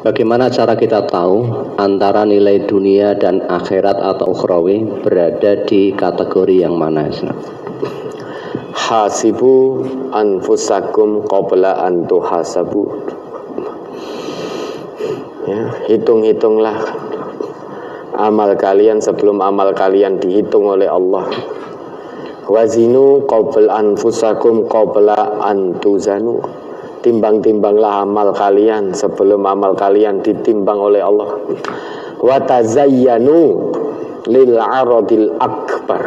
Bagaimana cara kita tahu antara nilai dunia dan akhirat atau ukhrawi berada di kategori yang mana? Hasibu anfusakum qabla an tuhasabu. Ya, hitung-hitunglah amal kalian sebelum amal kalian dihitung oleh Allah. Wazinu qabla anfusakum qabla an tuzanu. Timbang-timbanglah amal kalian sebelum amal kalian ditimbang oleh Allah. Wa tazayyanu lil 'aradil akbar.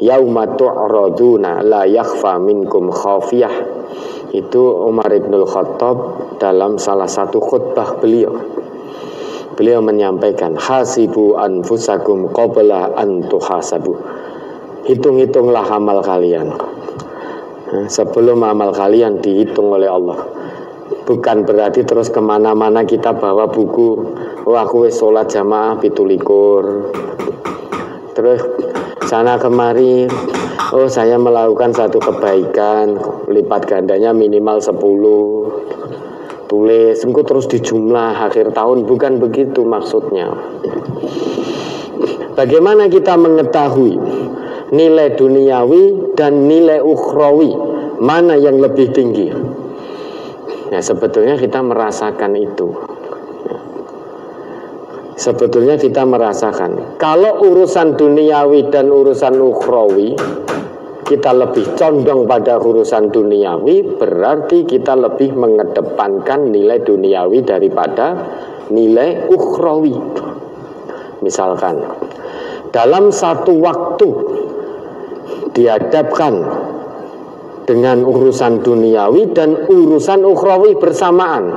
Yauma tu'raduna la yakhfa minkum khafiyah. Itu Umar ibn Khattab dalam salah satu khutbah beliau. Beliau menyampaikan, hasibu anfusakum qabla an tuhasabu. Hitung-hitunglah amal kalian sebelum amal kalian dihitung oleh Allah. Bukan berarti terus kemana-mana kita bawa buku, aku wis sholat jamaah 17, terus sana kemari, saya melakukan satu kebaikan, lipat gandanya minimal 10, tulis, engkau terus dijumlah akhir tahun. Bukan begitu maksudnya. Bagaimana kita mengetahui nilai duniawi dan nilai ukhrawi mana yang lebih tinggi? Nah, sebetulnya kita merasakan itu. Sebetulnya kita merasakan kalau urusan duniawi dan urusan ukhrawi kita lebih condong pada urusan duniawi, berarti kita lebih mengedepankan nilai duniawi daripada nilai ukhrawi. Misalkan dalam satu waktu dihadapkan dengan urusan duniawi dan urusan ukhrawi bersamaan,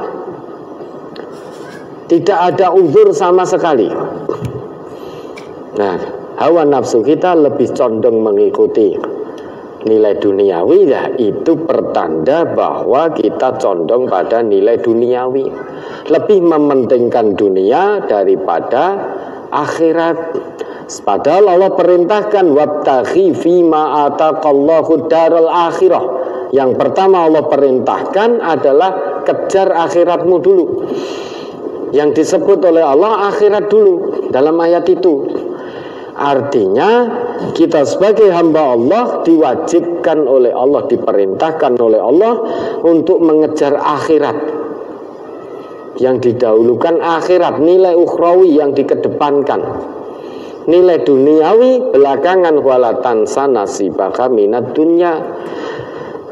tidak ada uzur sama sekali. Nah, hawa nafsu kita lebih condong mengikuti nilai duniawi, ya itu pertanda bahwa kita condong pada nilai duniawi, lebih mementingkan dunia daripada akhirat. Padahal Allah perintahkan wabtaghi fima ataqallahu daral akhirah. Yang pertama Allah perintahkan adalah kejar akhiratmu dulu. Yang disebut oleh Allah akhirat dulu dalam ayat itu. Artinya kita sebagai hamba Allah diwajibkan oleh Allah, diperintahkan oleh Allah untuk mengejar akhirat. Yang didahulukan akhirat, nilai ukhrawi yang dikedepankan. Nilai duniawi belakangan, walatan sanasibaka minat dunya.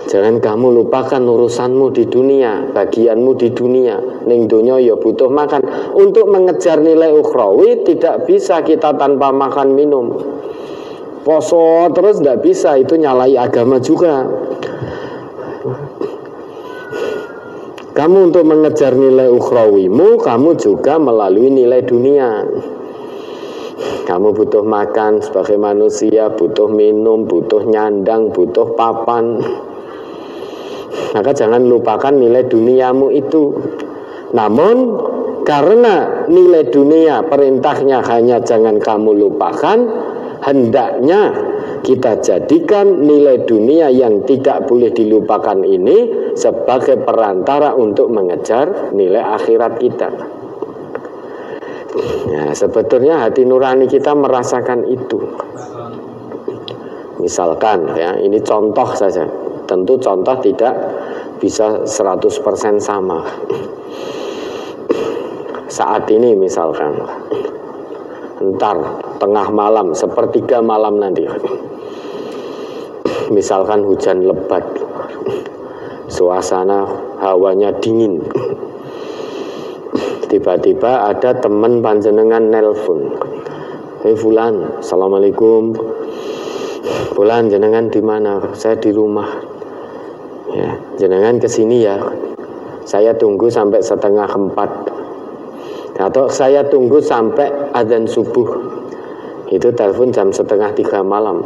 Jangan kamu lupakan urusanmu di dunia, bagianmu di dunia. Ning dunya ya butuh makan. Untuk mengejar nilai ukhrawi tidak bisa kita tanpa makan minum. Poso terus tidak bisa, itu nyalai agama juga. Kamu untuk mengejar nilai ukhrawimu, kamu juga melalui nilai dunia. Kamu butuh makan sebagai manusia, butuh minum, butuh nyandang, butuh papan. Maka jangan lupakan nilai duniamu itu. Namun karena nilai dunia perintahnya hanya jangan kamu lupakan, hendaknya kita jadikan nilai dunia yang tidak boleh dilupakan ini sebagai perantara untuk mengejar nilai akhirat kita. Ya, sebetulnya hati nurani kita merasakan itu. Misalkan ya, ini contoh saja. Tentu contoh tidak bisa 100% sama. Saat ini misalkan, entar tengah malam, sepertiga malam nanti, misalkan hujan lebat, suasana hawanya dingin. Tiba-tiba ada teman panjenengan nelpon, hei Fulan, assalamualaikum. Fulan, jenengan di mana? Saya di rumah. Ya, jenengan kesini ya. Saya tunggu sampai 3:30. Atau saya tunggu sampai adzan subuh. Itu telepon jam 2:30 malam.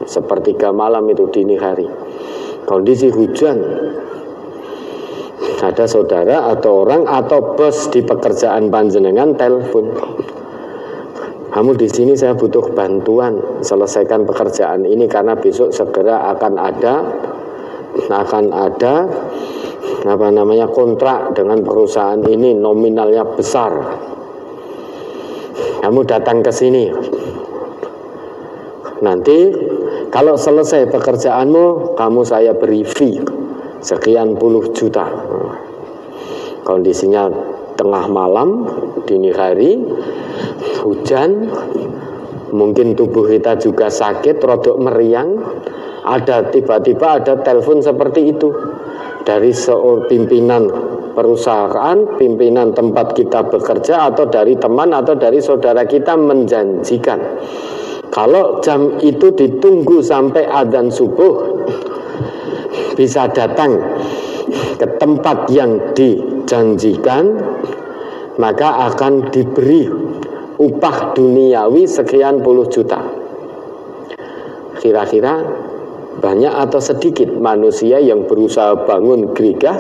Sepertiga malam itu dini hari. Kondisi hujan. Ada saudara atau orang atau bos di pekerjaan panjenengan telepon, kamu di sini, saya butuh bantuan selesaikan pekerjaan ini karena besok segera akan ada kontrak dengan perusahaan ini nominalnya besar. Kamu datang ke sini. Nanti kalau selesai pekerjaanmu, kamu saya beri fee sekian puluh juta. Kondisinya tengah malam, dini hari, hujan, mungkin tubuh kita juga sakit, rodok meriang. Tiba-tiba ada telepon seperti itu dari seorang pimpinan perusahaan, pimpinan tempat kita bekerja, atau dari teman atau dari saudara kita menjanjikan kalau jam itu ditunggu sampai adzan subuh bisa datang ke tempat yang dijanjikan, maka akan diberi upah duniawi sekian puluh juta. Kira-kira banyak atau sedikit manusia yang berusaha bangun gerigah,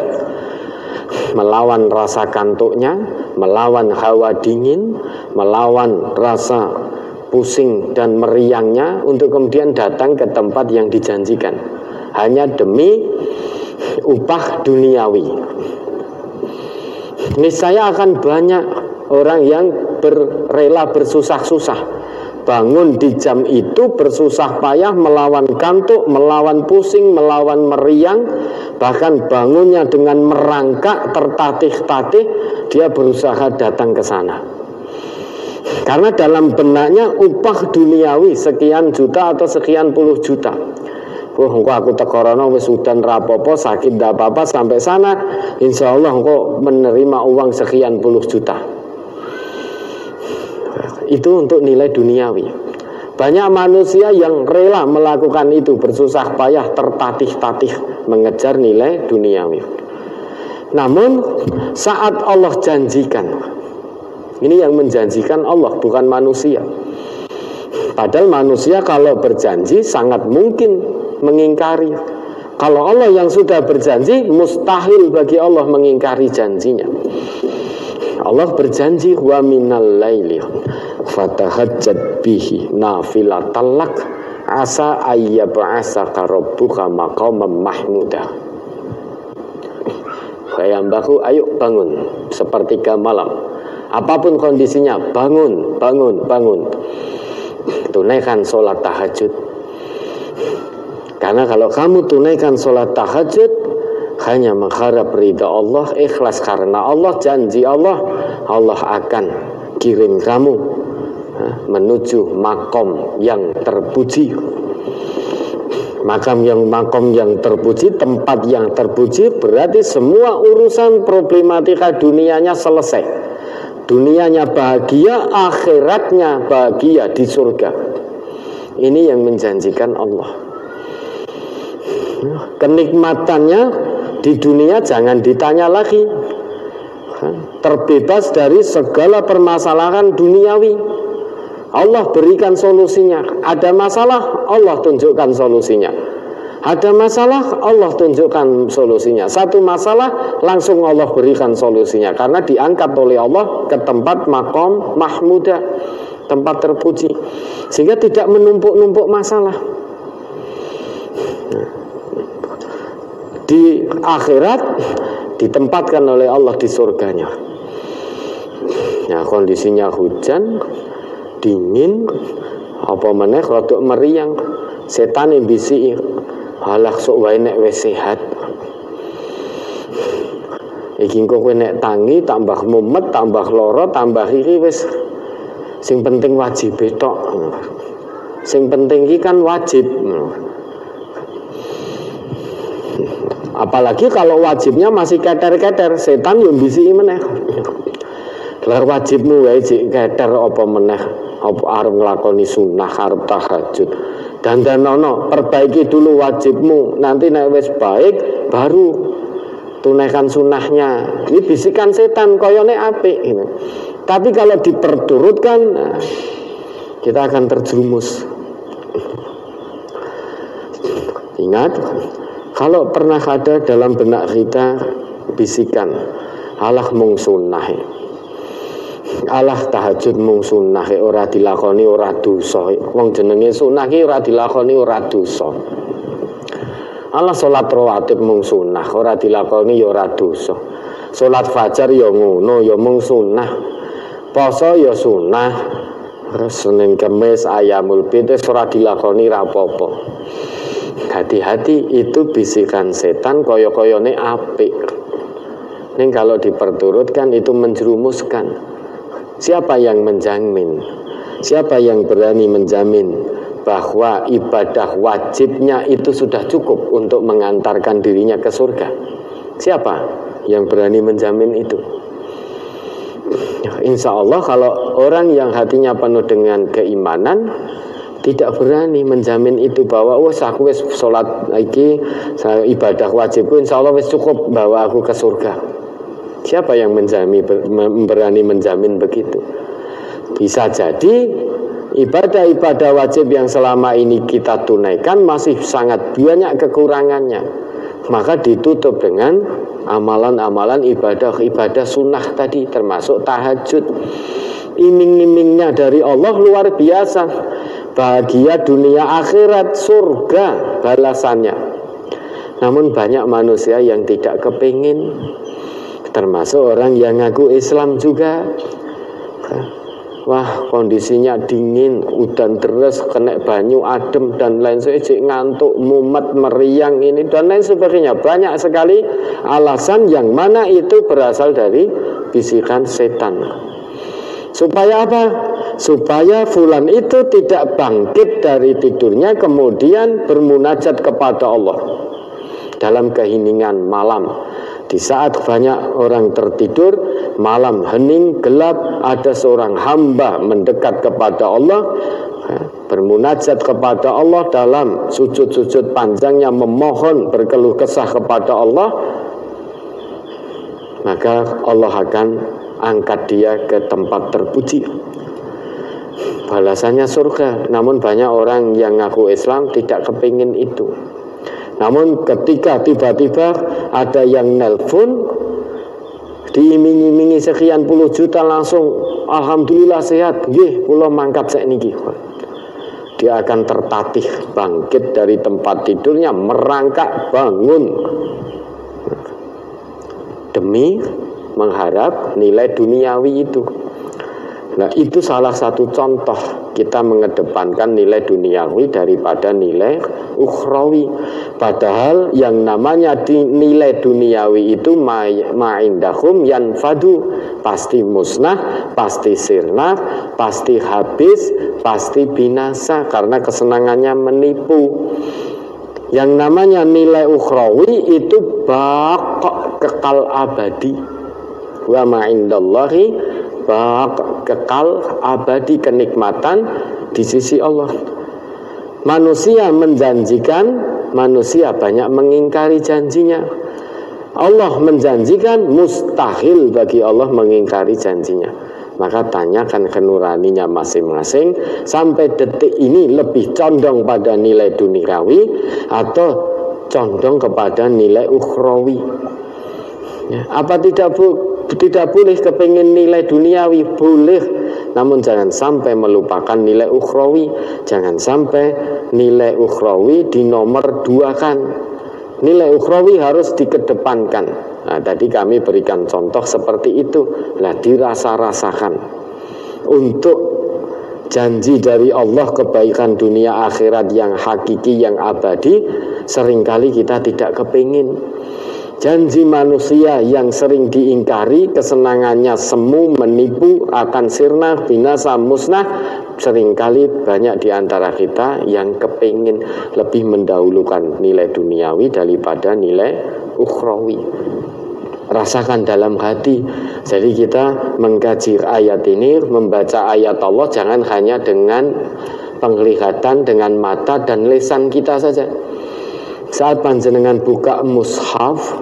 melawan rasa kantuknya, melawan hawa dingin, melawan rasa pusing dan meriangnya untuk kemudian datang ke tempat yang dijanjikan hanya demi upah duniawi. Niscaya akan banyak orang yang rela bersusah-susah bangun di jam itu, bersusah payah melawan kantuk, melawan pusing, melawan meriang, bahkan bangunnya dengan merangkak, tertatih-tatih, dia berusaha datang ke sana. Karena dalam benaknya upah duniawi sekian juta atau sekian puluh juta. Aku tekorono wis udan rapopo, sakit ndak apa-apa, sampai sana insya Allah engkau menerima uang sekian puluh juta. Itu untuk nilai duniawi. Banyak manusia yang rela melakukan itu, bersusah payah, tertatih-tatih mengejar nilai duniawi. Namun saat Allah janjikan, ini yang menjanjikan Allah, bukan manusia. Padahal manusia kalau berjanji sangat mungkin mengingkari. Kalau Allah yang sudah berjanji, mustahil bagi Allah mengingkari janjinya. Allah berjanji, wa minal laili fatahajjat bihi nafilatan lak asa ayyab'asaka rabbuka maqaman mahmuda. Bayambahu, ayo bangun sepertiga malam. Apapun kondisinya, bangun. Tunaikan sholat tahajud. Karena kalau kamu tunaikan sholat tahajud, hanya mengharap ridha Allah, ikhlas karena Allah, janji Allah akan kirim kamu menuju makom yang terpuji. Makom yang terpuji, tempat yang terpuji, berarti semua urusan problematika dunianya selesai. Dunianya bahagia, akhiratnya bahagia di surga. Ini yang menjanjikan Allah. Kenikmatannya di dunia jangan ditanya lagi. Terbebas dari segala permasalahan duniawi. Allah berikan solusinya. Ada masalah, Allah tunjukkan solusinya. Ada masalah, Allah tunjukkan solusinya. Satu masalah, langsung Allah berikan solusinya. Karena diangkat oleh Allah ke tempat maqam mahmuda, tempat terpuji. Sehingga tidak menumpuk-numpuk masalah. Di akhirat ditempatkan oleh Allah di surganya. Nah, kondisinya hujan, dingin, apa meneh rodok meriang, setan yang bisi halak sok wae nek wis sehat. Iki kok nek tangi tambah mumet, tambah loro, tambah iki wis sing penting wajib tok. Sing penting iki kan wajib. Apalagi kalau wajibnya masih keter-keter, setan yo bisi meneh. Lar wajibmu wae cik keter apa meneh, apa arep nglakoni sunah, arep tahajud. Dandanono, perbaiki dulu wajibmu. Nanti nek wis baik baru tunaikan sunahnya. Ini bisikan setan koyone apik ini. Tapi kalau diperturutkan, kita akan terjerumus. Ingat, kalau pernah ada dalam benak kita bisikan, alah mung sunah, alah tahajud mung sunah, ora dilakoni ora dosa. Wong jenenge sunah ki ora dilakoni ora dosa. Allah salat rawatib mung sunah, ora dilakoni ya ora dosa. Salat fajar ya ngono, ya mung sunah. Poso ya sunah. Senin Kemis Ayamul Bid ora dilakoni ra apa-apa. Hati-hati, itu bisikan setan kaya-kayane apik. Ning kalau diperturutkan itu menjerumuskan. Siapa yang menjamin? Siapa yang berani menjamin bahwa ibadah wajibnya itu sudah cukup untuk mengantarkan dirinya ke surga? Siapa yang berani menjamin itu? Insya Allah kalau orang yang hatinya penuh dengan keimanan tidak berani menjamin itu bahwa aku wis sholat iki ibadah wajibku insya Allah wis cukup bawa aku ke surga. Siapa yang berani menjamin begitu? Bisa jadi ibadah-ibadah wajib yang selama ini kita tunaikan masih sangat banyak kekurangannya. Maka ditutup dengan amalan-amalan ibadah sunnah tadi, termasuk tahajud. Iming-imingnya dari Allah luar biasa. Bahagia dunia akhirat, surga balasannya. Namun banyak manusia yang tidak kepingin, termasuk orang yang ngaku Islam juga. Wah, kondisinya dingin, udan deres, kena banyu adem dan lain sebagainya, ngantuk, mumet, meriang ini dan lain sebagainya. Banyak sekali alasan yang mana itu berasal dari bisikan setan. Supaya apa? Supaya fulan itu tidak bangkit dari tidurnya kemudian bermunajat kepada Allah dalam keheningan malam. Di saat banyak orang tertidur, malam hening, gelap, ada seorang hamba mendekat kepada Allah, bermunajat kepada Allah dalam sujud-sujud panjangnya, memohon berkeluh kesah kepada Allah, maka Allah akan angkat dia ke tempat terpuji. Balasannya surga. Namun banyak orang yang ngaku Islam tidak kepingin itu. Namun ketika tiba-tiba ada yang nelpon, diiming-imingi sekian puluh juta, langsung alhamdulillah sehat, nggih kula mangkat sakniki. Dia akan tertatih bangkit dari tempat tidurnya, merangkak bangun demi mengharap nilai duniawi itu. Nah, itu salah satu contoh kita mengedepankan nilai duniawi daripada nilai ukhrawi. Padahal yang namanya nilai duniawi itu ma'indahum yanfadu, pasti musnah, pasti sirna, pasti habis, pasti binasa karena kesenangannya menipu. Yang namanya nilai ukhrawi itu baqo, kekal abadi. Wa ma'indallahi kekal abadi, kenikmatan di sisi Allah. Manusia menjanjikan, manusia banyak mengingkari janjinya. Allah menjanjikan, mustahil bagi Allah mengingkari janjinya. Maka tanyakan ke nuraninya masing-masing, sampai detik ini lebih condong pada nilai duniawi atau condong kepada nilai ukhrawi? Ya, apa tidak boleh kepingin nilai duniawi? Boleh, namun jangan sampai melupakan nilai ukhrawi. Jangan sampai nilai ukhrawi dinomor duakan. Nilai ukhrawi harus dikedepankan. Nah, tadi kami berikan contoh seperti itu. Lah, dirasa-rasakan. Untuk janji dari Allah kebaikan dunia akhirat yang hakiki, yang abadi, seringkali kita tidak kepingin. Janji manusia yang sering diingkari, kesenangannya semu, menipu, akan sirna, binasa, musnah. Seringkali banyak di antara kita yang kepingin lebih mendahulukan nilai duniawi daripada nilai ukhrawi. Rasakan dalam hati. Jadi kita mengkaji ayat ini, membaca ayat Allah jangan hanya dengan penglihatan, dengan mata dan lisan kita saja. Saat panjenengan buka mushaf,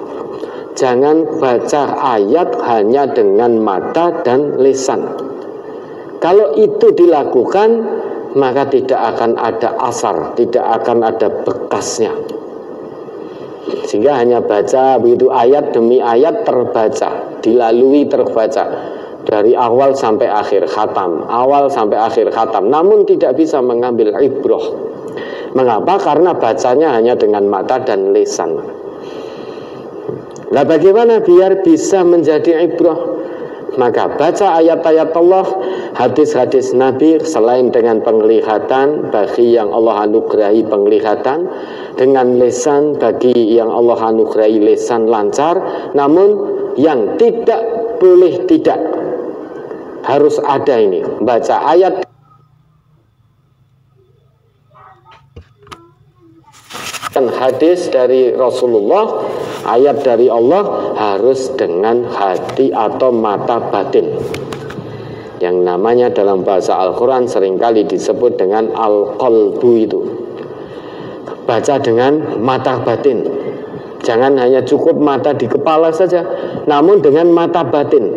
jangan baca ayat hanya dengan mata dan lisan. Kalau itu dilakukan, maka tidak akan ada asar, tidak akan ada bekasnya. Sehingga hanya baca begitu, ayat demi ayat terbaca, dilalui terbaca dari awal sampai akhir khatam, awal sampai akhir khatam, namun tidak bisa mengambil ibrah. Mengapa? Karena bacanya hanya dengan mata dan lisan. Nah, bagaimana biar bisa menjadi ibrah? Maka baca ayat-ayat Allah, hadis-hadis Nabi selain dengan penglihatan bagi yang Allah anugerahi penglihatan, dengan lisan bagi yang Allah anugerahi lisan lancar, namun yang tidak boleh tidak harus ada ini baca ayat dan hadis dari Rasulullah, ayat dari Allah harus dengan hati atau mata batin. Yang namanya dalam bahasa Al-Quran seringkali disebut dengan al-qalbu itu. Baca dengan mata batin. Jangan hanya cukup mata di kepala saja, namun dengan mata batin.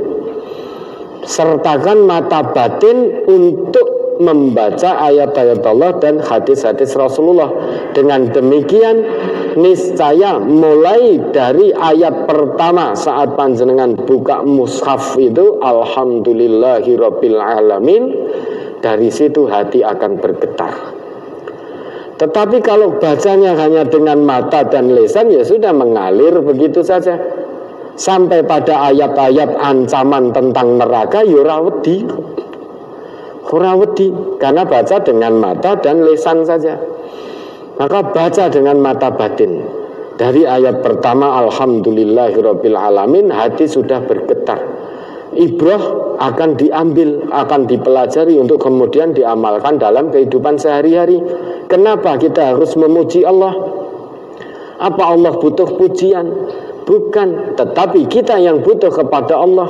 Sertakan mata batin untuk membaca ayat-ayat Allah dan hadis-hadis Rasulullah. Dengan demikian niscaya mulai dari ayat pertama saat panjenengan buka mushaf itu alhamdulillahirabbil alamin, dari situ hati akan bergetar. Tetapi kalau bacanya hanya dengan mata dan lisan, ya sudah mengalir begitu saja. Sampai pada ayat-ayat ancaman tentang neraka, ya ora wedi. Ora wedi, karena baca dengan mata dan lisan saja. Maka baca dengan mata batin. Dari ayat pertama alhamdulillahirabbil alamin, hati sudah bergetar. Ibrah akan diambil, akan dipelajari untuk kemudian diamalkan dalam kehidupan sehari-hari. Kenapa kita harus memuji Allah? Apa Allah butuh pujian? Bukan, tetapi kita yang butuh kepada Allah.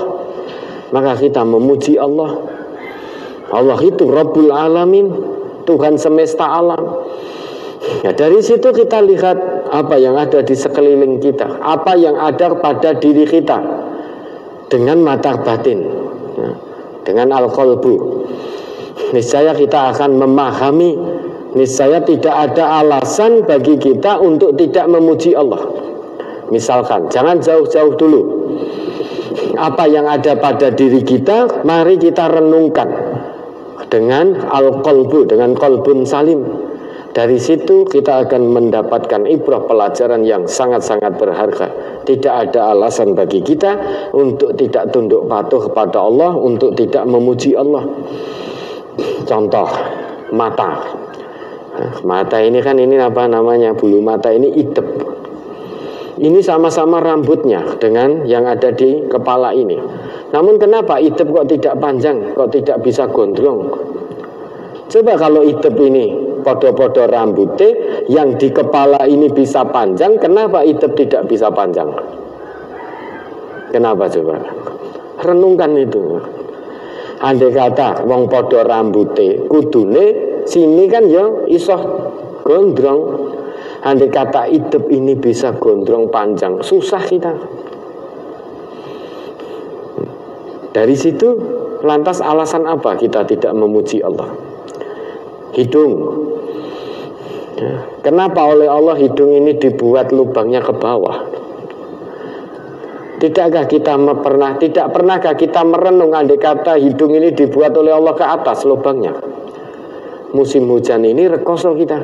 Maka kita memuji Allah. Allah itu Rabbul Alamin, Tuhan semesta alam. Ya, dari situ kita lihat apa yang ada di sekeliling kita, apa yang ada pada diri kita dengan mata batin, ya, dengan al-qalbu. Niscaya kita akan memahami, niscaya tidak ada alasan bagi kita untuk tidak memuji Allah. Misalkan, jangan jauh-jauh dulu. Apa yang ada pada diri kita, mari kita renungkan dengan al-qalbu, dengan qalbun salim. Dari situ kita akan mendapatkan ibrah, pelajaran yang sangat-sangat berharga. Tidak ada alasan bagi kita untuk tidak tunduk patuh kepada Allah, untuk tidak memuji Allah. Contoh, mata. Mata ini kan, ini apa namanya, bulu mata ini idep. Ini sama-sama rambutnya dengan yang ada di kepala ini. Namun kenapa idep kok tidak panjang, kok tidak bisa gondrong? Coba kalau idep ini podo-podo rambutnya, yang di kepala ini bisa panjang, kenapa idep tidak bisa panjang? Kenapa coba? Renungkan itu. Andai kata wong podo rambutnya, kudune sini kan ya iso gondrong. Andai kata idep ini bisa gondrong panjang, susah kita. Dari situ lantas alasan apa kita tidak memuji Allah? Hidung. Kenapa oleh Allah hidung ini dibuat lubangnya ke bawah? Tidak pernahkah kita merenung andai kata hidung ini dibuat oleh Allah ke atas lubangnya? Musim hujan ini rekoso kita,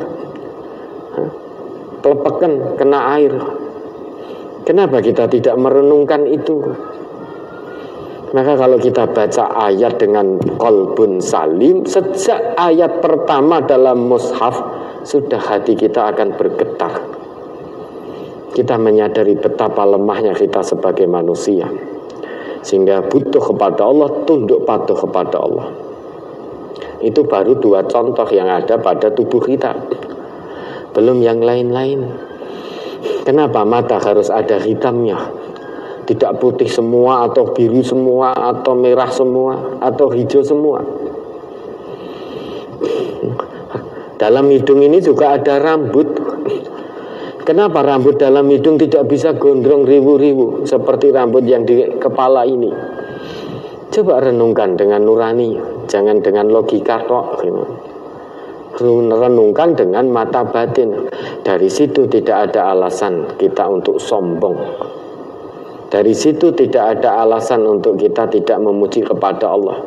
kelepekan, kena air. Kenapa kita tidak merenungkan itu? Maka kalau kita baca ayat dengan qalbun salim, sejak ayat pertama dalam mushaf, sudah hati kita akan bergetar. Kita menyadari betapa lemahnya kita sebagai manusia, sehingga butuh kepada Allah, tunduk patuh kepada Allah. Itu baru 2 contoh yang ada pada tubuh kita, belum yang lain-lain. Kenapa mata harus ada hitamnya? Tidak putih semua, atau biru semua, atau merah semua, atau hijau semua. Dalam hidung ini juga ada rambut. Kenapa rambut dalam hidung tidak bisa gondrong riwu-riwu seperti rambut yang di kepala ini? Coba renungkan dengan nurani, jangan dengan logika tok. Renungkan dengan mata batin. Dari situ tidak ada alasan kita untuk sombong. Dari situ tidak ada alasan untuk kita tidak memuji kepada Allah.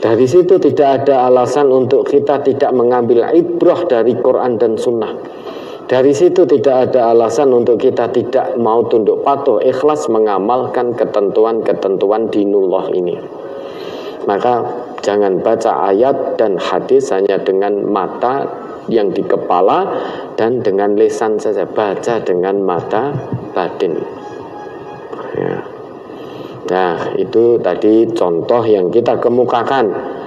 Dari situ tidak ada alasan untuk kita tidak mengambil ibrah dari Quran dan Sunnah. Dari situ tidak ada alasan untuk kita tidak mau tunduk patuh, ikhlas mengamalkan ketentuan-ketentuan dinullah ini. Maka jangan baca ayat dan hadis hanya dengan mata yang di kepala dan dengan lisan saja. Baca dengan mata batin. Ya. Nah, itu tadi contoh yang kita kemukakan.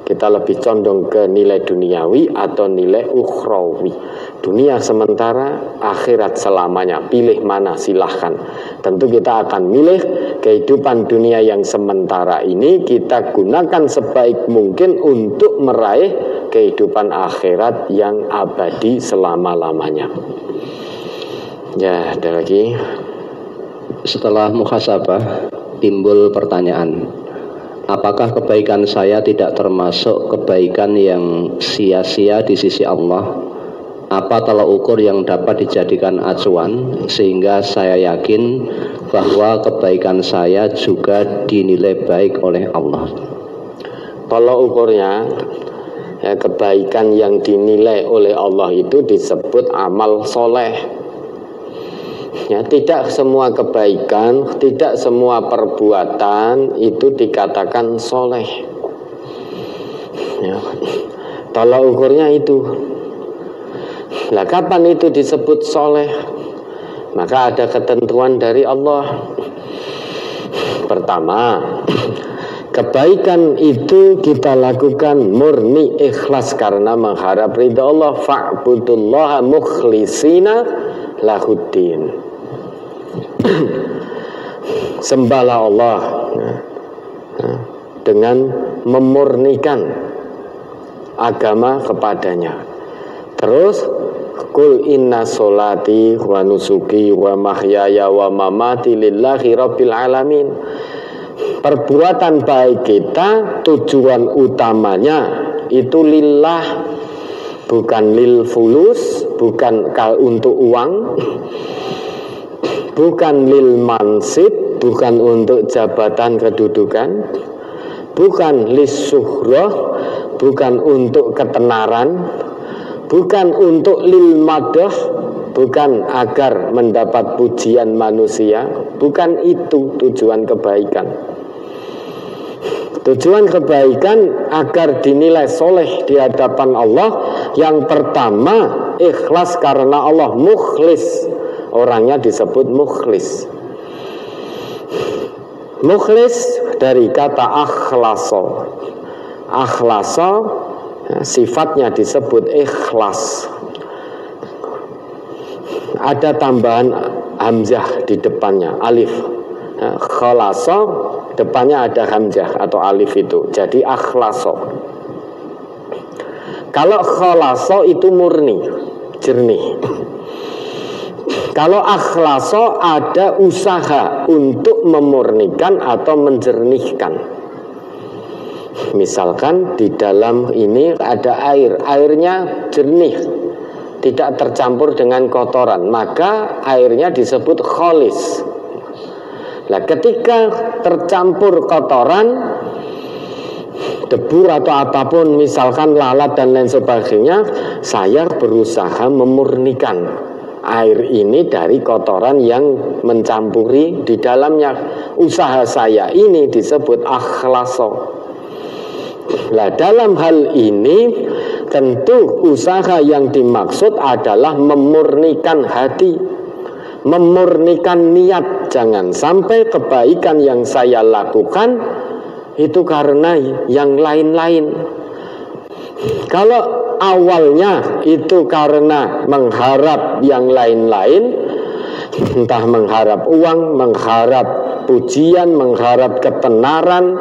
Kita lebih condong ke nilai duniawi atau nilai ukhrawi. Dunia sementara, akhirat selamanya. Pilih mana, silahkan. Tentu kita akan milih kehidupan dunia yang sementara ini kita gunakan sebaik mungkin untuk meraih kehidupan akhirat yang abadi selama-lamanya. Ya, ada lagi. Setelah muhasabah timbul pertanyaan, apakah kebaikan saya tidak termasuk kebaikan yang sia-sia di sisi Allah? Apa tolak ukur yang dapat dijadikan acuan sehingga saya yakin bahwa kebaikan saya juga dinilai baik oleh Allah? Tolak ukurnya, ya, kebaikan yang dinilai oleh Allah itu disebut amal soleh. Ya, tidak semua kebaikan, tidak semua perbuatan itu dikatakan soleh. Ya. Tolak ukurnya itu. Lah kapan itu disebut soleh? Maka ada ketentuan dari Allah. Pertama, kebaikan itu kita lakukan murni ikhlas karena mengharap ridha Allah. Fa'budullaha mukhlisina lahuddin. Sembahlah Allah dengan memurnikan agama kepadanya. Terus kul inna solati wa nusuki wa mahyaya wa mamati lillahi rabbil alamin. Perbuatan baik kita tujuan utamanya itu lillah, bukan lil fulus, bukan untuk uang, bukan lil mansib, bukan untuk jabatan kedudukan, bukan lis syuhrah, bukan untuk ketenaran, bukan untuk lil madah, bukan agar mendapat pujian manusia. Bukan itu tujuan kebaikan. Tujuan kebaikan agar dinilai soleh di hadapan Allah. Yang pertama, ikhlas karena Allah, mukhlis. Orangnya disebut mukhlis. Mukhlis dari kata akhlaso. Akhlaso sifatnya disebut ikhlas. Ada tambahan hamzah di depannya, alif. Khalaso depannya ada hamzah atau alif itu. Jadi akhlaso. Kalau khalaso itu murni, jernih. Kalau akhlaso ada usaha untuk memurnikan atau menjernihkan. Misalkan di dalam ini ada air, airnya jernih, tidak tercampur dengan kotoran, maka airnya disebut kholis. Nah, ketika tercampur kotoran, debu atau apapun, misalkan lalat dan lain sebagainya, saya berusaha memurnikan air ini dari kotoran yang mencampuri di dalamnya. Usaha saya ini disebut akhlaso. Nah, dalam hal ini tentu usaha yang dimaksud adalah memurnikan hati, memurnikan niat. Jangan sampai kebaikan yang saya lakukan itu karena yang lain-lain. Kalau awalnya itu karena mengharap yang lain-lain, entah mengharap uang, mengharap pujian, mengharap ketenaran,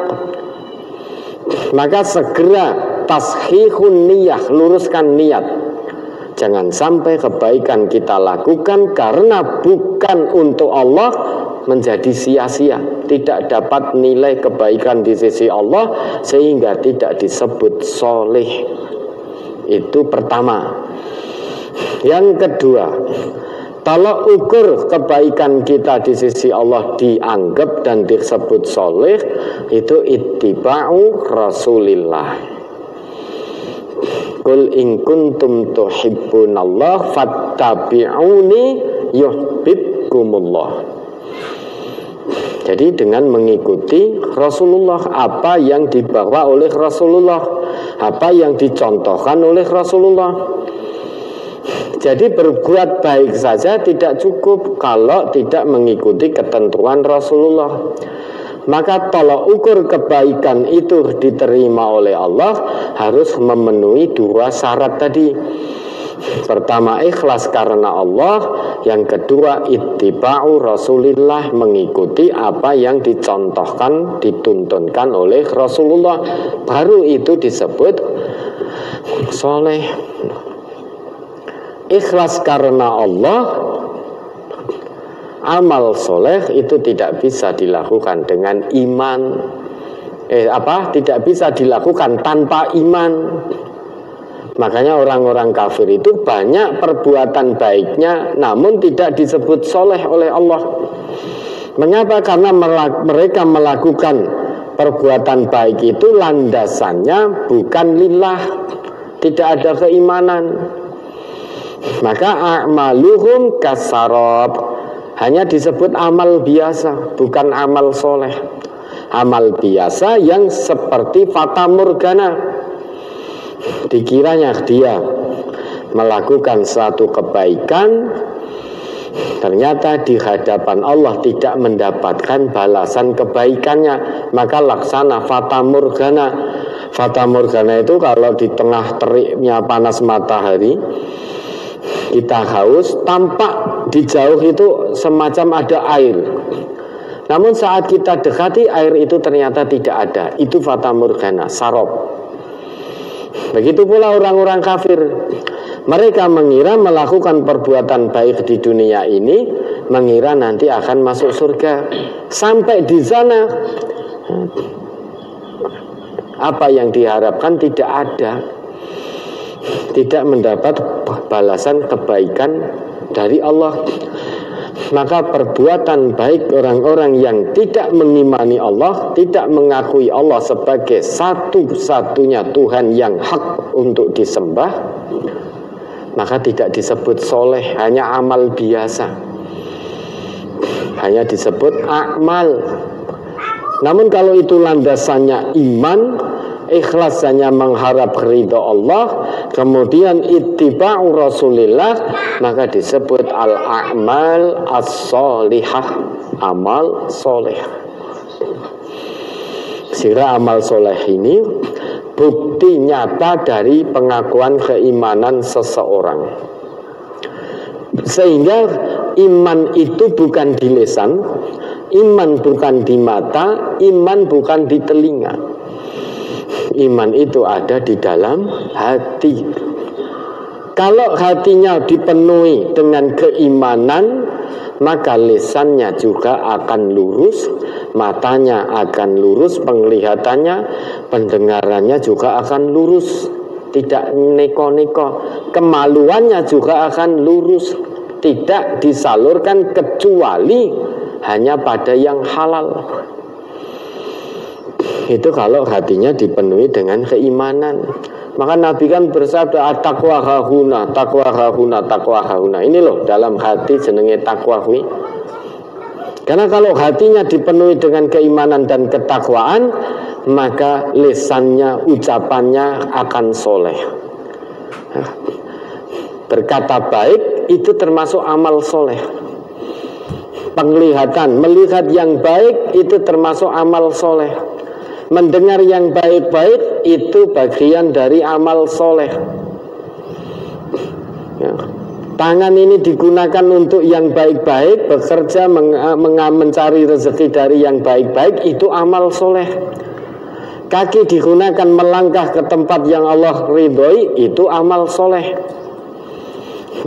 maka segera tashihun niyah, luruskan niat. Jangan sampai kebaikan kita lakukan karena bukan untuk Allah menjadi sia-sia, tidak dapat nilai kebaikan di sisi Allah sehingga tidak disebut soleh. Itu pertama. Yang kedua, Tolak ukur kebaikan kita di sisi Allah dianggap dan disebut soleh itu ittiba'u Rasulillah. Qul in kuntum tuhibbunallah fattabi'uni yuhibbukumullah. Jadi dengan mengikuti Rasulullah, apa yang dibawa oleh Rasulullah, apa yang dicontohkan oleh Rasulullah. Jadi berbuat baik saja tidak cukup kalau tidak mengikuti ketentuan Rasulullah. Maka tolak ukur kebaikan itu diterima oleh Allah harus memenuhi dua syarat tadi. Pertama, ikhlas karena Allah. Yang kedua, ittiba'u Rasulillah, mengikuti apa yang dicontohkan, dituntunkan oleh Rasulullah. Baru itu disebut soleh. Ikhlas karena Allah, amal soleh itu tidak bisa dilakukan dengan iman. Tidak bisa dilakukan tanpa iman. Makanya orang-orang kafir itu banyak perbuatan baiknya, namun tidak disebut soleh oleh Allah. Mengapa? Karena mereka melakukan perbuatan baik itu landasannya bukan lillah, tidak ada keimanan. Maka a'maluhum kasarab, hanya disebut amal biasa, bukan amal soleh. Amal biasa yang seperti fata morgana. Dikiranya dia melakukan suatu kebaikan, ternyata di hadapan Allah tidak mendapatkan balasan kebaikannya, maka laksana fata morgana. Fata morgana itu kalau di tengah teriknya panas matahari, kita haus, tampak di jauh itu semacam ada air. Namun saat kita dekati air itu ternyata tidak ada. Itu fata morgana, sarab. Begitu pula orang-orang kafir. Mereka mengira melakukan perbuatan baik di dunia ini, mengira nanti akan masuk surga. Sampai di sana, apa yang diharapkan tidak ada. Tidak mendapat balasan kebaikan dari Allah. Maka perbuatan baik orang-orang yang tidak mengimani Allah, tidak mengakui Allah sebagai satu-satunya Tuhan yang hak untuk disembah, maka tidak disebut soleh, hanya amal biasa, hanya disebut amal. Namun kalau itu landasannya iman, ikhlas hanya mengharap ridha Allah, kemudian ittiba'u Rasulillah, maka disebut al-a'mal as-solihah, amal soleh. Sehingga amal soleh ini bukti nyata dari pengakuan keimanan seseorang. Sehingga iman itu bukan di lisan, iman bukan di mata, iman bukan di telinga. Iman itu ada di dalam hati. Kalau hatinya dipenuhi dengan keimanan, maka lisannya juga akan lurus, matanya akan lurus penglihatannya, pendengarannya juga akan lurus, tidak neko-neko, kemaluannya juga akan lurus, tidak disalurkan kecuali hanya pada yang halal. Itu kalau hatinya dipenuhi dengan keimanan. Maka Nabi kan bersabda at-taqwa hahuna, taqwa hahuna, taqwa hahuna. Ini loh dalam hati jenenge takwa kuwi. Karena kalau hatinya dipenuhi dengan keimanan dan ketakwaan, maka lisannya, ucapannya akan soleh. Berkata baik itu termasuk amal soleh. Penglihatan, melihat yang baik itu termasuk amal soleh. Mendengar yang baik-baik itu bagian dari amal soleh. Ya. Tangan ini digunakan untuk yang baik-baik, bekerja, mencari rezeki dari yang baik-baik, itu amal soleh. Kaki digunakan melangkah ke tempat yang Allah ridhoi, itu amal soleh.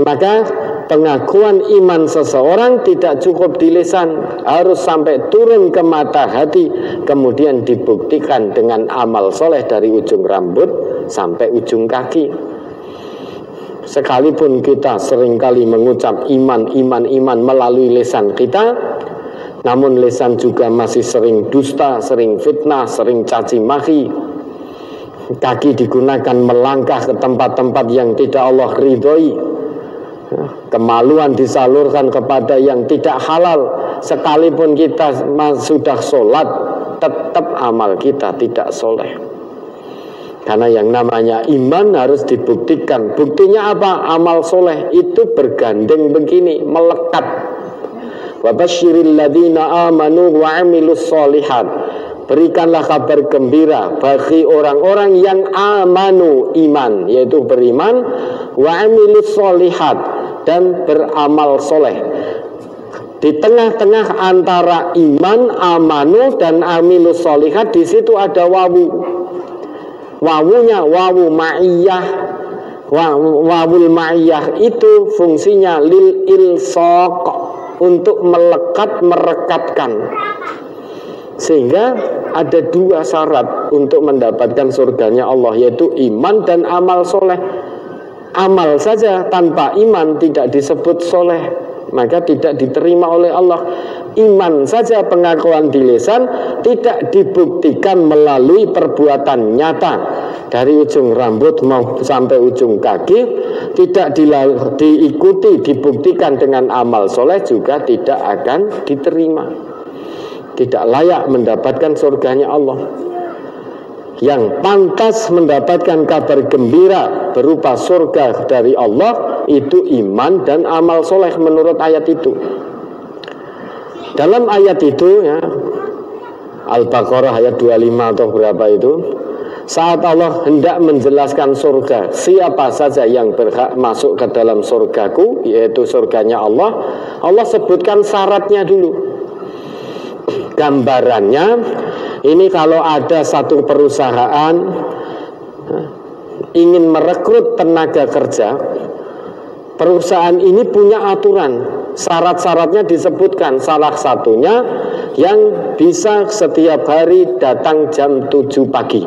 Maka pengakuan iman seseorang tidak cukup di lisan, harus sampai turun ke mata hati, kemudian dibuktikan dengan amal soleh dari ujung rambut sampai ujung kaki. Sekalipun kita seringkali mengucap iman melalui lisan kita, namun lisan juga masih sering dusta, sering fitnah, sering caci maki. Kaki digunakan melangkah ke tempat-tempat yang tidak Allah ridhoi. Kemaluan disalurkan kepada yang tidak halal. Sekalipun kita sudah sholat, tetap amal kita tidak soleh. Karena yang namanya iman harus dibuktikan. Buktinya apa? Amal soleh itu bergandeng begini, melekat. Wa basyiril ladzina amanu wa 'amilus sholihat. Berikanlah kabar gembira bagi orang-orang yang amanu, iman, yaitu beriman, wa 'amilus sholihat, dan beramal soleh. Di tengah-tengah antara iman, amanu, dan amilus sholihat, di situ ada wawu. Wawunya wawu ma'iyah. Wawul ma'iyah itu fungsinya lil ilsaq, untuk melekat, merekatkan. Sehingga ada dua syarat untuk mendapatkan surganya Allah, yaitu iman dan amal soleh. Amal saja tanpa iman tidak disebut soleh, maka tidak diterima oleh Allah. Iman saja, pengakuan di lisan, tidak dibuktikan melalui perbuatan nyata. Dari ujung rambut mau sampai ujung kaki, tidak diikuti, dibuktikan dengan amal soleh, juga tidak akan diterima. Tidak layak mendapatkan surganya Allah. Yang pantas mendapatkan kabar gembira berupa surga dari Allah itu iman dan amal soleh menurut ayat itu. Dalam ayat itu ya, Al-Baqarah ayat 25 atau berapa itu, saat Allah hendak menjelaskan surga, siapa saja yang berhak masuk ke dalam surgaku, yaitu surganya Allah, Allah sebutkan syaratnya dulu. Gambarannya ini, kalau ada satu perusahaan ingin merekrut tenaga kerja, perusahaan ini punya aturan. Syarat-syaratnya disebutkan. Salah satunya yang bisa setiap hari datang jam 7 pagi.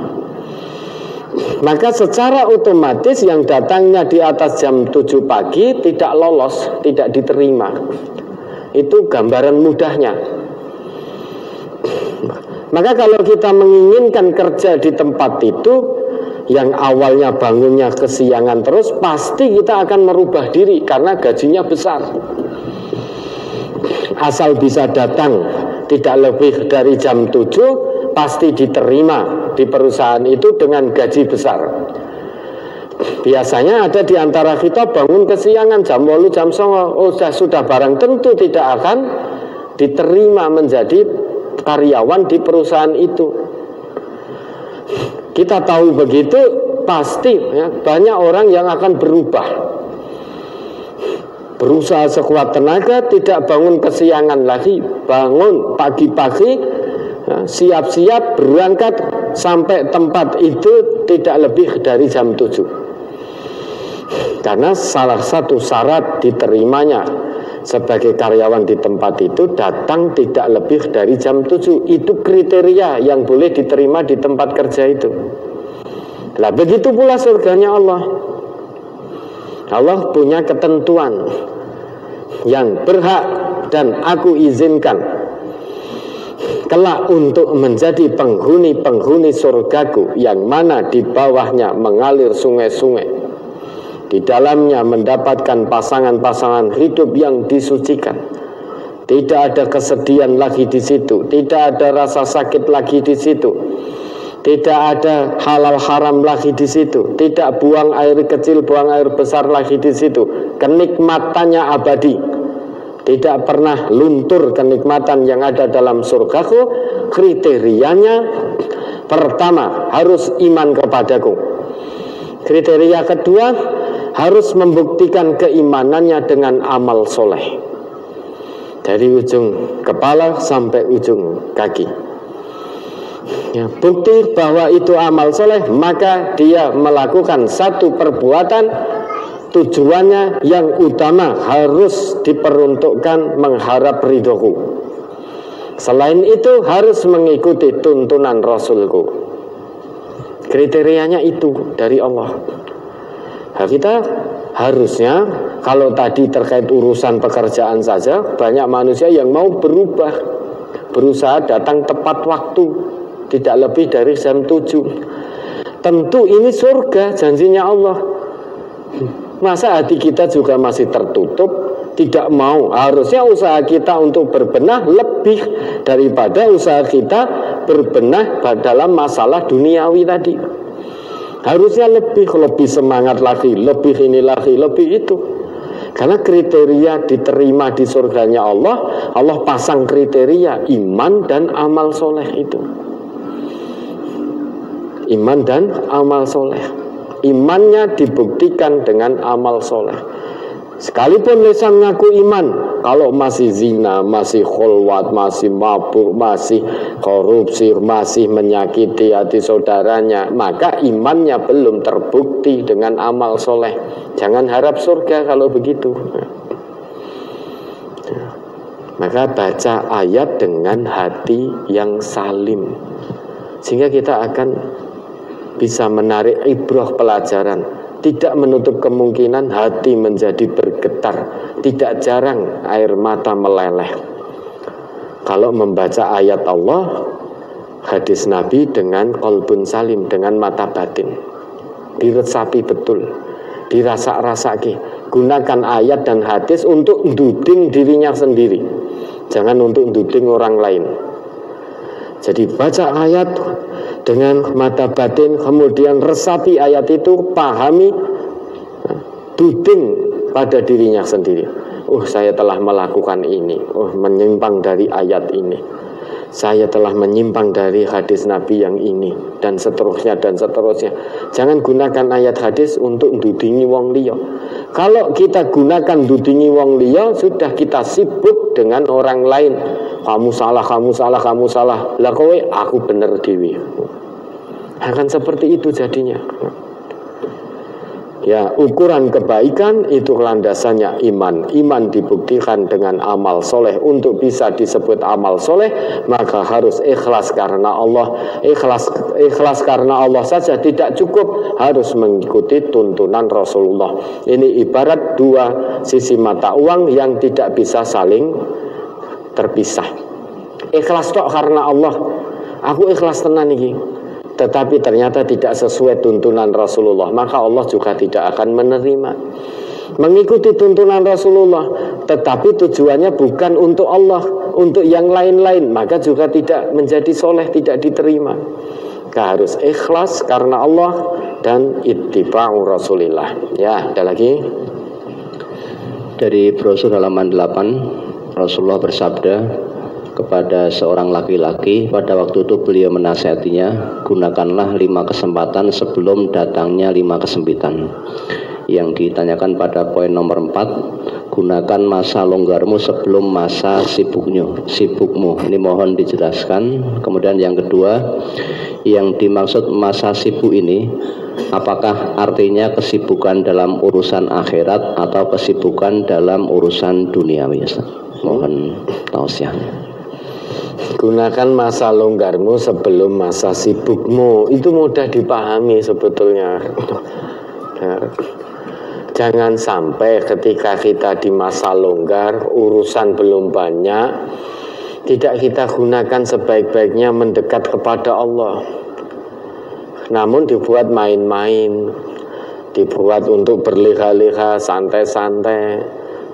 Maka secara otomatis yang datangnya di atas jam 7 pagi tidak lolos, tidak diterima. Itu gambaran mudahnya. Maka kalau kita menginginkan kerja di tempat itu, yang awalnya bangunnya kesiangan terus, pasti kita akan merubah diri karena gajinya besar. Asal bisa datang tidak lebih dari jam 7, pasti diterima di perusahaan itu dengan gaji besar. Biasanya ada di antara kita bangun kesiangan jam 8, jam 9, sudah barang tentu tidak akan diterima menjadi karyawan di perusahaan itu. Kita tahu begitu, pasti ya, banyak orang yang akan berubah. Berusaha sekuat tenaga, tidak bangun kesiangan lagi, bangun pagi-pagi, ya, siap-siap berangkat sampai tempat itu tidak lebih dari jam 7. Karena salah satu syarat diterimanya sebagai karyawan di tempat itu, datang tidak lebih dari jam 7. Itu kriteria yang boleh diterima di tempat kerja itu. Nah, begitu pula surganya Allah. Allah punya ketentuan yang berhak dan aku izinkan kelak untuk menjadi penghuni-penghuni surgaku, yang mana di bawahnya mengalir sungai-sungai, di dalamnya mendapatkan pasangan-pasangan hidup yang disucikan. Tidak ada kesedihan lagi di situ, tidak ada rasa sakit lagi di situ, tidak ada halal haram lagi di situ, tidak buang air kecil, buang air besar lagi di situ. Kenikmatannya abadi, tidak pernah luntur kenikmatan yang ada dalam surgaku. Kriterianya pertama, harus iman kepadaku. Kriteria kedua, harus membuktikan keimanannya dengan amal soleh, dari ujung kepala sampai ujung kaki. Ya, bukti bahwa itu amal soleh, maka dia melakukan satu perbuatan, tujuannya yang utama harus diperuntukkan mengharap ridhoku. Selain itu harus mengikuti tuntunan Rasulku. Kriterianya itu dari Allah. Nah, kita Harusnya kalau tadi terkait urusan pekerjaan saja, banyak manusia yang mau berubah, berusaha datang tepat waktu, tidak lebih dari jam 7. Tentu ini surga, janjinya Allah. Masa hati kita juga masih tertutup, tidak mau? Harusnya usaha kita untuk berbenah lebih daripada usaha kita berbenah dalam masalah duniawi tadi. Harusnya lebih semangat lagi, lebih ini lagi, lebih itu. Karena kriteria diterima di surganya Allah, Allah pasang kriteria iman dan amal soleh itu. Iman dan amal soleh. Imannya dibuktikan dengan amal soleh. Sekalipun lisan ngaku iman, kalau masih zina, masih khulwat, masih mabuk, masih korupsi, masih menyakiti hati saudaranya, maka imannya belum terbukti dengan amal soleh. Jangan harap surga kalau begitu. Maka baca ayat dengan hati yang salim, sehingga kita akan bisa menarik ibrah pelajaran. Tidak menutup kemungkinan hati menjadi bergetar. Tidak jarang air mata meleleh kalau membaca ayat Allah, hadis Nabi dengan qalbun salim, dengan mata batin. Diresapi betul, dirasa-rasaki. Gunakan ayat dan hadis untuk nduding dirinya sendiri, jangan untuk nduding orang lain. Jadi baca ayat dengan mata batin, kemudian resapi ayat itu, pahami, duding pada dirinya sendiri. Saya telah melakukan ini, menyimpang dari ayat ini, saya telah menyimpang dari hadis Nabi yang ini, dan seterusnya dan seterusnya. Jangan gunakan ayat hadis untuk dudingi wong liya. Kalau kita gunakan dudingi wong liya, sudah kita sibuk dengan orang lain. Kamu salah, kamu salah, kamu salah. Lah kowe, aku bener dewi. Akan seperti itu jadinya. Ya, ukuran kebaikan itu landasannya iman. Iman dibuktikan dengan amal soleh. Untuk bisa disebut amal soleh, maka harus ikhlas karena Allah. Ikhlas karena Allah saja tidak cukup, harus mengikuti tuntunan Rasulullah. Ini ibarat dua sisi mata uang yang tidak bisa saling terpisah. Ikhlas tok karena Allah, aku ikhlas tenan iki, tetapi ternyata tidak sesuai tuntunan Rasulullah, maka Allah juga tidak akan menerima. Mengikuti tuntunan Rasulullah tetapi tujuannya bukan untuk Allah, untuk yang lain-lain, maka juga tidak menjadi soleh, tidak diterima. Maka harus ikhlas karena Allah dan ittiba'u Rasulillah. Ya, ada lagi. Dari brosur halaman 8, Rasulullah bersabda kepada seorang laki-laki, pada waktu itu beliau menasihatinya, gunakanlah 5 kesempatan sebelum datangnya 5 kesempitan. Yang ditanyakan pada poin nomor 4, gunakan masa longgarmu sebelum masa sibukmu. Ini mohon dijelaskan. Kemudian yang kedua, yang dimaksud masa sibuk ini, apakah artinya kesibukan dalam urusan akhirat atau kesibukan dalam urusan duniawi? Mohon tausiahnya. Gunakan masa longgarmu sebelum masa sibukmu. Itu mudah dipahami sebetulnya. Jangan sampai ketika kita di masa longgar, urusan belum banyak, tidak kita gunakan sebaik-baiknya mendekat kepada Allah, namun dibuat main-main, dibuat untuk berleha-leha, santai-santai,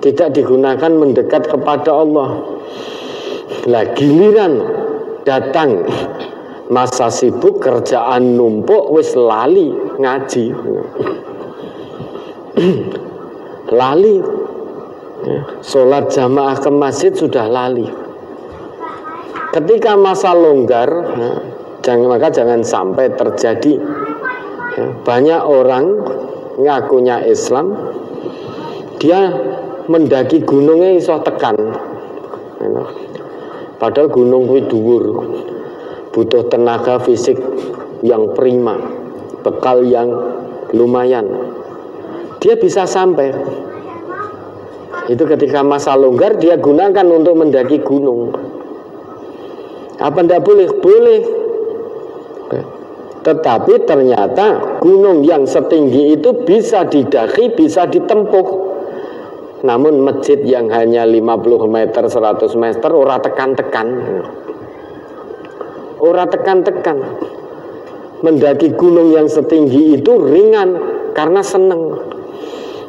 tidak digunakan mendekat kepada Allah. Lah giliran datang masa sibuk, kerjaan numpuk, wis lali ngaji, lali sholat jamaah ke masjid sudah lali. Ketika masa longgar, maka jangan sampai terjadi banyak orang ngakunya Islam, dia mendaki gunungnya iso tekan, padahal gunung kuwi dhuwur, butuh tenaga fisik yang prima, bekal yang lumayan. Dia bisa sampai. Itu ketika masa longgar dia gunakan untuk mendaki gunung. Apa ndak boleh? Boleh. Tetapi ternyata gunung yang setinggi itu bisa didaki, bisa ditempuh. Namun masjid yang hanya 50 meter, 100 meter ora tekan-tekan. Ora tekan-tekan. Mendaki gunung yang setinggi itu ringan karena seneng.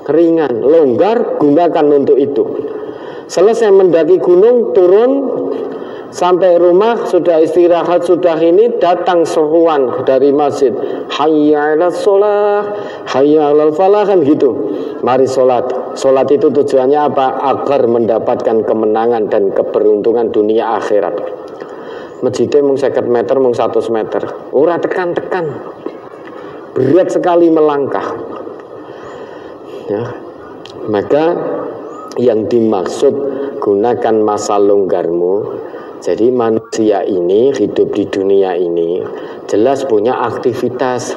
Ringan, longgar, gunakan untuk itu. Selesai mendaki gunung, turun, sampai rumah, sudah istirahat, sudah ini, datang seruan dari masjid, hayya 'alas sholah, hayya 'alal falah, kan gitu. Mari sholat. Sholat itu tujuannya apa? Agar mendapatkan kemenangan dan keberuntungan dunia akhirat. Masjidnya mung 50 meter, mung 100 meter. Ora tekan-tekan. Berat sekali melangkah. Ya. Maka yang dimaksud gunakan masa longgarmu. Jadi manusia ini hidup di dunia ini jelas punya aktivitas.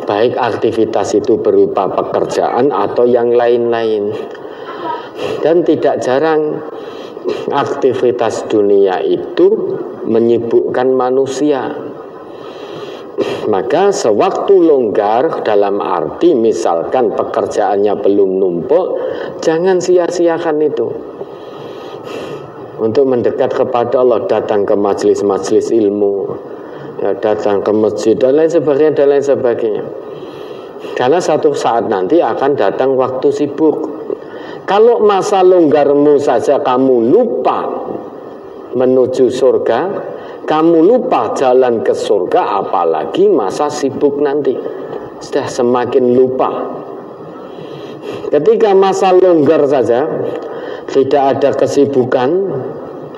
Baik aktivitas itu berupa pekerjaan atau yang lain-lain. Dan tidak jarang aktivitas dunia itu menyibukkan manusia. Maka sewaktu longgar, dalam arti misalkan pekerjaannya belum numpuk, jangan sia-siakan itu. Untuk mendekat kepada Allah, datang ke majelis-majelis ilmu, ya, datang ke masjid dan lain sebagainya, dan lain sebagainya. Karena satu saat nanti akan datang waktu sibuk. Kalau masa longgarmu saja kamu lupa menuju surga, kamu lupa jalan ke surga, apalagi masa sibuk nanti. Sudah semakin lupa. Ketika masa longgar saja, tidak ada kesibukan,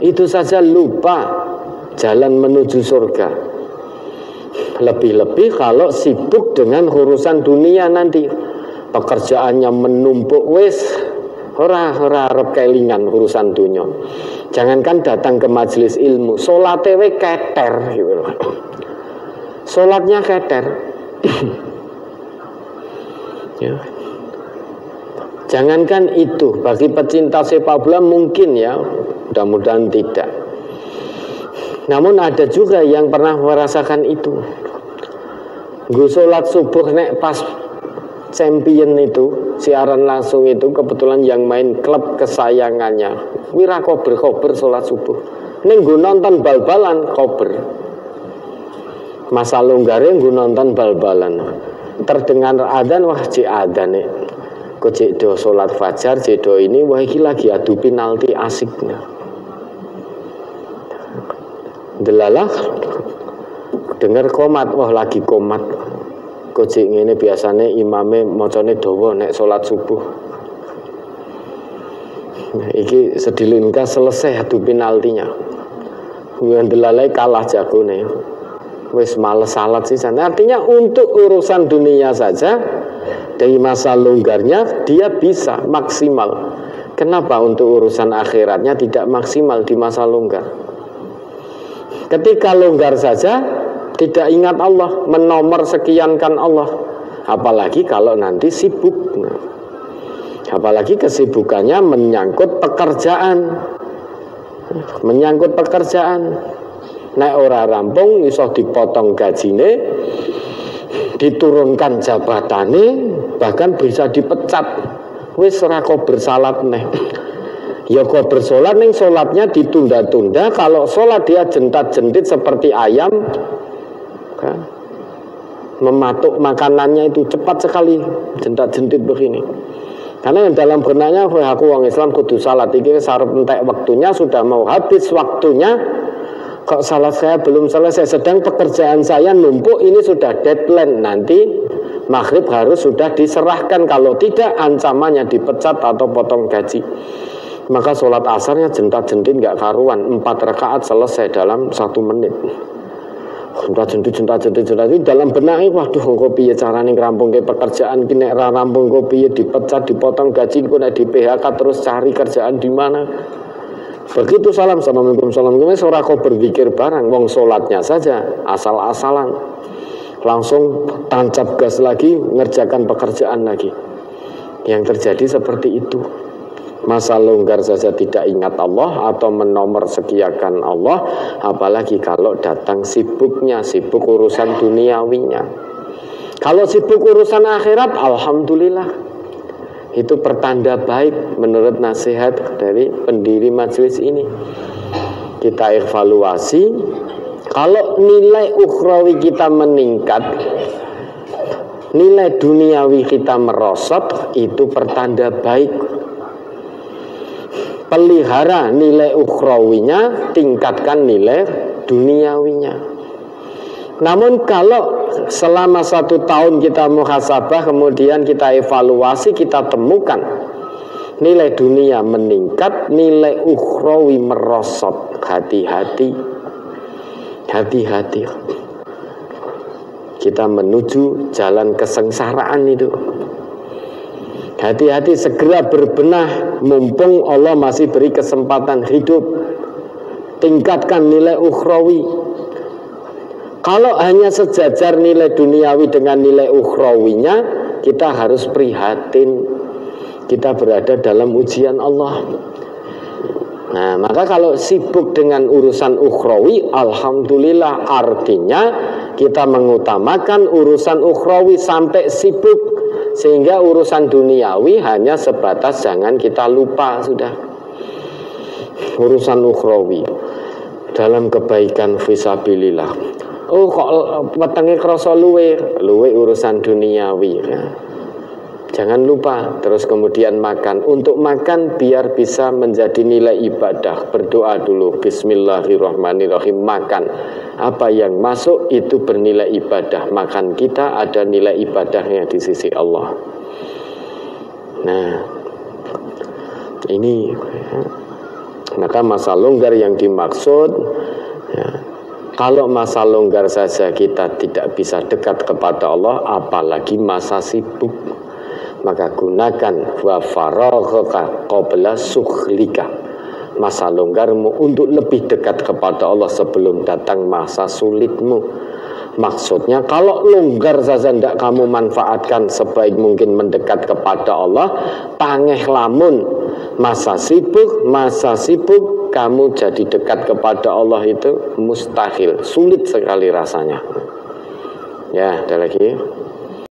itu saja lupa jalan menuju surga. Lebih-lebih kalau sibuk dengan urusan dunia nanti, pekerjaannya menumpuk, wis ora arep kelingan urusan dunia. Jangankan datang ke majelis ilmu, salate we keter gitu loh. Salatnya keter. Ya. Jangankan itu, bagi pecinta sepak bola mungkin ya, mudah-mudahan tidak. Namun ada juga yang pernah merasakan itu. Gue sholat subuh nek pas champion itu, siaran langsung itu, kebetulan yang main klub kesayangannya, wira kober sholat subuh. Ning gue nonton bal-balan kober. Masa longgarnya gue nonton bal-balan. Terdengar adzan, wah cik adzan nih. Kok cik do sholat fajar, cik do ini, wah iki lagi adu penalti asiknya. Delalah dengar komat, wah lagi komat. Kocik ini biasanya imame mocone dawa nek sholat subuh. Iki sedilingkah selesai adu penaltinya. Delalai kalah jagone. Wis males salat sih. Artinya untuk urusan dunia saja dari masa longgarnya dia bisa maksimal. Kenapa untuk urusan akhiratnya tidak maksimal di masa longgar? Ketika longgar saja tidak ingat Allah, menomor sekiankan Allah. Apalagi kalau nanti sibuk. Apalagi kesibukannya menyangkut pekerjaan. Menyangkut pekerjaan. Nek ora rampung iso dipotong gajine, diturunkan jabatane, bahkan bisa dipecat. Wis ora kok bersalat neh. Ya kok bersolat ning solatnya ditunda-tunda. Kalau solat dia jentat-jentit seperti ayam, kan? Mematuk makanannya itu cepat sekali, jentat-jentit begini. Karena yang dalam benaknya, aku orang Islam kudu salat. Ini sarep entek waktunya, sudah mau habis waktunya, kok salat saya belum selesai. Sedang pekerjaan saya numpuk, ini sudah deadline. Nanti maghrib harus sudah diserahkan. Kalau tidak, ancamannya dipecat atau potong gaji. Maka sholat asarnya jentat-jentit gak karuan. 4 rakaat selesai dalam 1 menit. Jentat-jentit dalam benaknya, waduh kok piye carane ngerampung ke pekerjaan, nek ra rampung kok piye dipecat, dipotong gaji, kok nek di PHK terus cari kerjaan di mana. Begitu salam, assalamualaikum, assalamualaikum, ora kok berpikir barang, wong sholatnya saja asal-asalan. Langsung tancap gas lagi, ngerjakan pekerjaan lagi. Yang terjadi seperti itu. Masa longgar saja tidak ingat Allah atau menomor sekiakan Allah, apalagi kalau datang sibuknya, sibuk urusan duniawinya. Kalau sibuk urusan akhirat, alhamdulillah, itu pertanda baik menurut nasihat dari pendiri majelis ini. Kita evaluasi, kalau nilai ukhrawi kita meningkat, nilai duniawi kita merosot, itu pertanda baik. Pelihara nilai ukhrawinya, tingkatkan nilai duniawinya. Namun kalau selama 1 tahun kita muhasabah, kemudian kita evaluasi, kita temukan nilai dunia meningkat, nilai ukhrawi merosot, hati-hati. Hati-hati, kita menuju jalan kesengsaraan itu. Hati-hati, segera berbenah, mumpung Allah masih beri kesempatan hidup. Tingkatkan nilai ukhrawi. Kalau hanya sejajar nilai duniawi dengan nilai ukhrawinya, kita harus prihatin. Kita berada dalam ujian Allah. Nah, maka kalau sibuk dengan urusan ukhrawi, alhamdulillah, artinya kita mengutamakan urusan ukhrawi sampai sibuk, sehingga urusan duniawi hanya sebatas jangan kita lupa sudah. Urusan ukhrawi dalam kebaikan fisabilillah. Oh, kok wetenge krasa luwe urusan duniawi ya. Jangan lupa, terus kemudian makan. Untuk makan biar bisa menjadi nilai ibadah, berdoa dulu, bismillahirrahmanirrahim, makan. Apa yang masuk itu bernilai ibadah. Makan kita ada nilai ibadahnya di sisi Allah. Nah, ini maka masa longgar yang dimaksud ya, kalau masa longgar saja kita tidak bisa dekat kepada Allah, apalagi masa sibuk. Maka gunakan wa faraghaka qabla sukhlika, masa longgarmu untuk lebih dekat kepada Allah sebelum datang masa sulitmu. Maksudnya kalau longgar saja tidak kamu manfaatkan sebaik mungkin mendekat kepada Allah, pangeh lamun masa sibuk kamu jadi dekat kepada Allah itu mustahil, sulit sekali rasanya. Ya, ada lagi.